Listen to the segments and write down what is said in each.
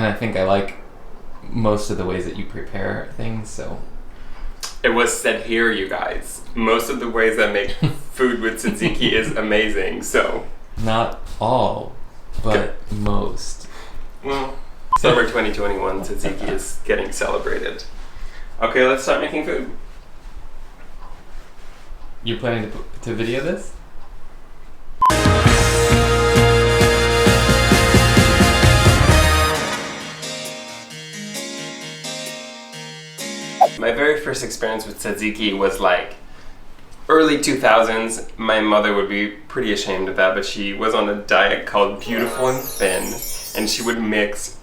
And I think I like most of the ways that you prepare things, so. It was said here, you guys. Most of the ways I make food with tzatziki is amazing, so. Not all, but most. Well, summer 2021 tzatziki is getting celebrated. Okay, let's start making food. You're planning to video this? My very first experience with tzatziki was like early 2000s. My mother would be pretty ashamed of that, but she was on a diet called Beautiful and Thin, and she would mix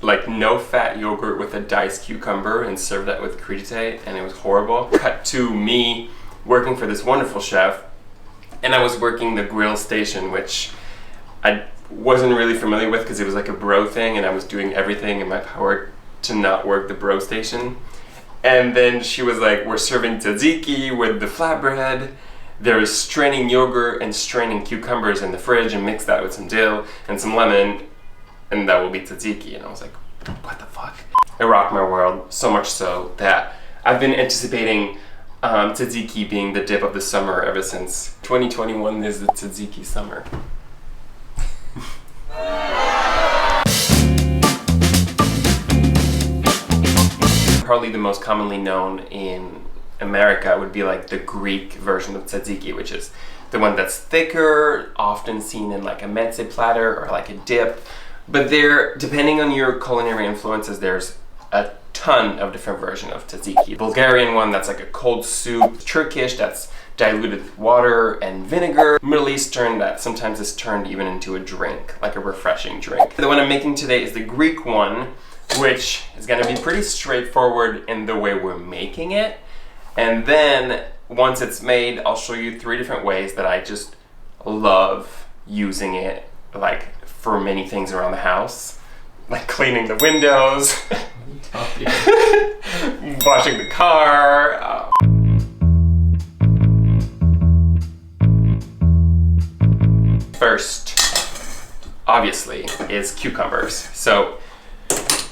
like no fat yogurt with a diced cucumber and serve that with grated, and it was horrible. Cut to me working for this wonderful chef, and I was working the grill station, which I wasn't really familiar with because it was like a bro thing, and I was doing everything in my power to not work the bro station. And then she was like, we're serving tzatziki with the flatbread. There's straining yogurt and straining cucumbers in the fridge, and mix that with some dill and some lemon, and that will be tzatziki. And I was like, what the fuck? It rocked my world, so much so that I've been anticipating tzatziki being the dip of the summer ever since. 2021 is the tzatziki summer. Probably the most commonly known in America would be like the Greek version of tzatziki, which is the one that's thicker, often seen in like a mezze platter or like a dip. But there, depending on your culinary influences, there's a ton of different versions of tzatziki. Bulgarian one that's like a cold soup, Turkish that's diluted with water and vinegar, Middle Eastern that sometimes is turned even into a drink, like a refreshing drink. The one I'm making today is the Greek one, which is going to be pretty straightforward in the way we're making it. And then once it's made, I'll show you 3 different ways that I just love using it, like for many things around the house, like cleaning the windows, washing the car. First, obviously, is cucumbers. So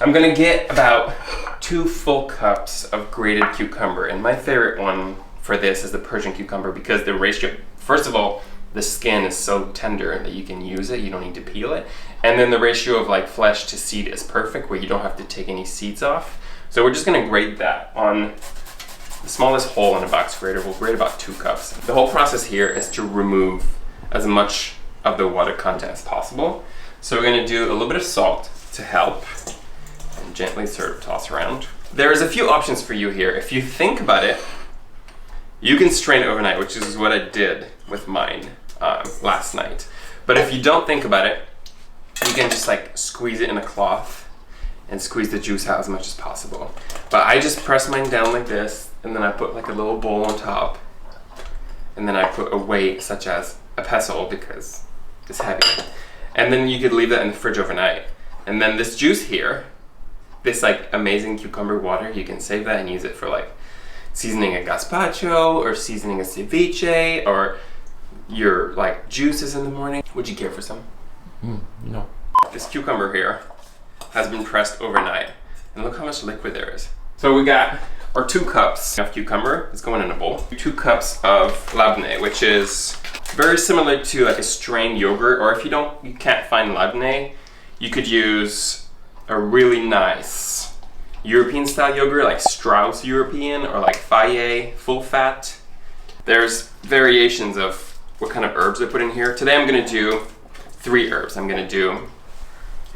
I'm gonna get about 2 full cups of grated cucumber, and my favorite one for this is the Persian cucumber because the ratio, first of all, the skin is so tender that you can use it, you don't need to peel it, and then the ratio of like flesh to seed is perfect where you don't have to take any seeds off. So we're just gonna grate that on the smallest hole in a box grater. We'll grate about 2 cups. The whole process here is to remove as much of the water content as possible. So we're gonna do a little bit of salt to help, and gently sort of toss around. There's a few options for you here. If you think about it, you can strain it overnight, which is what I did with mine last night. But if you don't think about it, you can just like squeeze it in a cloth and squeeze the juice out as much as possible. But I just press mine down like this, and then I put like a little bowl on top, and then I put a weight such as a pestle because it's heavy. And then you could leave that in the fridge overnight. And then this juice here, this like amazing cucumber water, you can save that and use it for like seasoning a gazpacho or seasoning a ceviche or your like juices in the morning. Would you care for some? No. This cucumber here has been pressed overnight, and look how much liquid there is. So we got our 2 cups of cucumber. It's going in a bowl. 2 cups of Labneh, which is very similar to like a strained yogurt, or if you can't find Labneh, you could use a really nice European style yogurt like Strauss European or like Fayet full fat. There's variations of what kind of herbs I put in here. Today I'm gonna do 3 herbs. I'm gonna do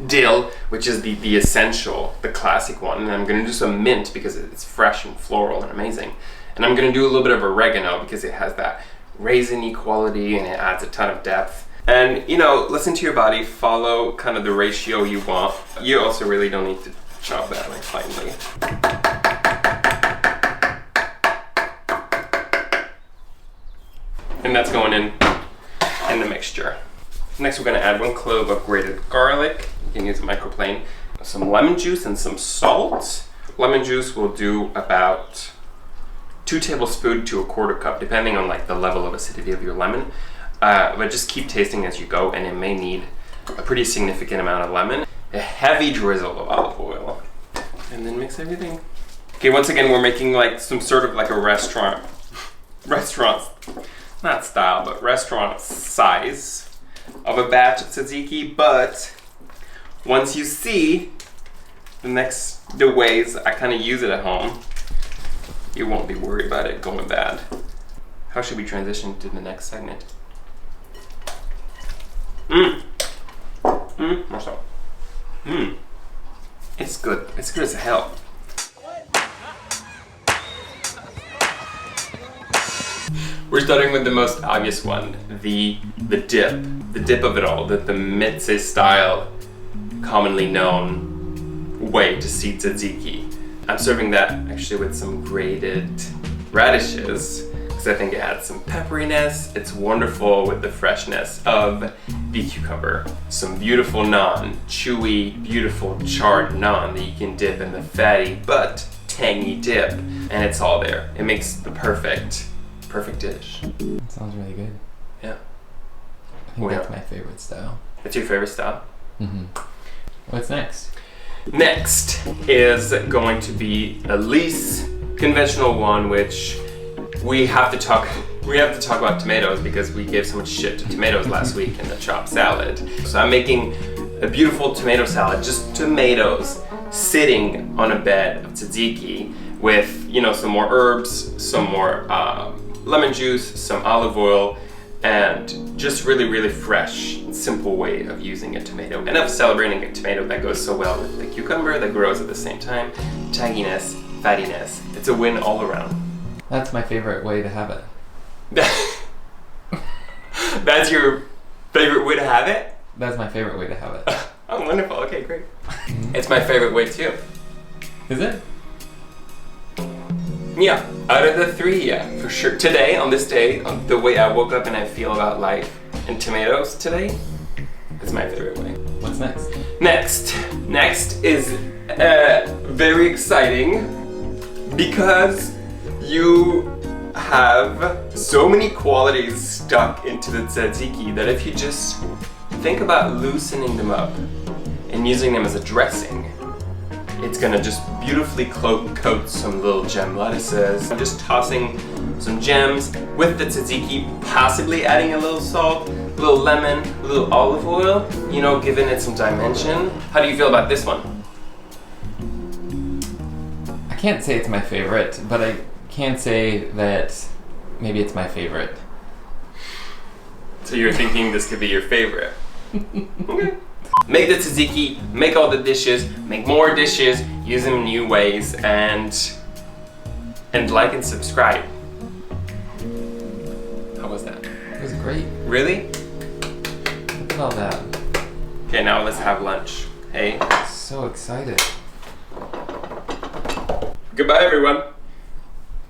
dill, which is the essential, the classic one, and I'm gonna do some mint because it's fresh and floral and amazing. And I'm gonna do a little bit of oregano because it has that raisiny quality and it adds a ton of depth. And you know, listen to your body, follow kind of the ratio you want. You also really don't need to chop that like finely. And that's going in the mixture. Next we're gonna add 1 clove of grated garlic. You can use a microplane. Some lemon juice and some salt. Lemon juice will do about 2 tablespoons to a 1/4 cup, depending on like the level of acidity of your lemon. But just keep tasting as you go, and it may need a pretty significant amount of lemon. a heavy drizzle of olive oil, and then mix everything. Okay, once again, we're making like some sort of like a restaurant, not style, but restaurant size of a batch of tzatziki. But once you see the ways I kind of use it at home, you won't be worried about it going bad. How should we transition to the next segment? Marcel. It's good. It's good as hell. We're starting with the most obvious one, the dip. The dip of it all, the mitzvah style, commonly known way to see tzatziki. I'm serving that actually with some grated radishes because I think it adds some pepperiness. It's wonderful with the freshness of the cucumber. Some beautiful naan, chewy, beautiful charred naan that you can dip in the fatty but tangy dip, and it's all there. It makes the perfect dish. That sounds really good. Yeah. I think that's my favorite style. That's your favorite style? Mm-hmm. What's next? Next is going to be a least conventional one, which we have to talk about tomatoes because we gave so much shit to tomatoes last week in the chopped salad. So I'm making a beautiful tomato salad, just tomatoes sitting on a bed of tzatziki with, you know, some more herbs, some more lemon juice, some olive oil, and just really, really fresh, simple way of using a tomato and of celebrating a tomato that goes so well with the cucumber that grows at the same time. Tanginess, fattiness. It's a win all around. That's my favorite way to have it. That's your favorite way to have it? That's my favorite way to have it. Oh, wonderful. Okay, great. It's my favorite way too. Is it? Yeah, out of the three, yeah, for sure. Today, on this day, on the way I woke up and I feel about life and tomatoes today, it's my favorite way. What's next? Next is very exciting because you have so many qualities stuck into the tzatziki that if you just think about loosening them up and using them as a dressing, it's gonna just beautifully coat some little gem lettuces. I'm just tossing some gems with the tzatziki, possibly adding a little salt, a little lemon, a little olive oil, you know, giving it some dimension. How do you feel about this one? I can't say it's my favorite, but I can say that maybe it's my favorite. So you're thinking this could be your favorite? Okay. Make the tzatziki, make all the dishes, make more dishes, use them in new ways, and like and subscribe. How was that? It was great. Really? Look at all that. Okay, now let's have lunch. Hey? So excited. Goodbye, everyone.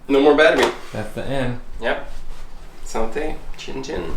No more battery. That's the end. Yep. Santé. Chin chin.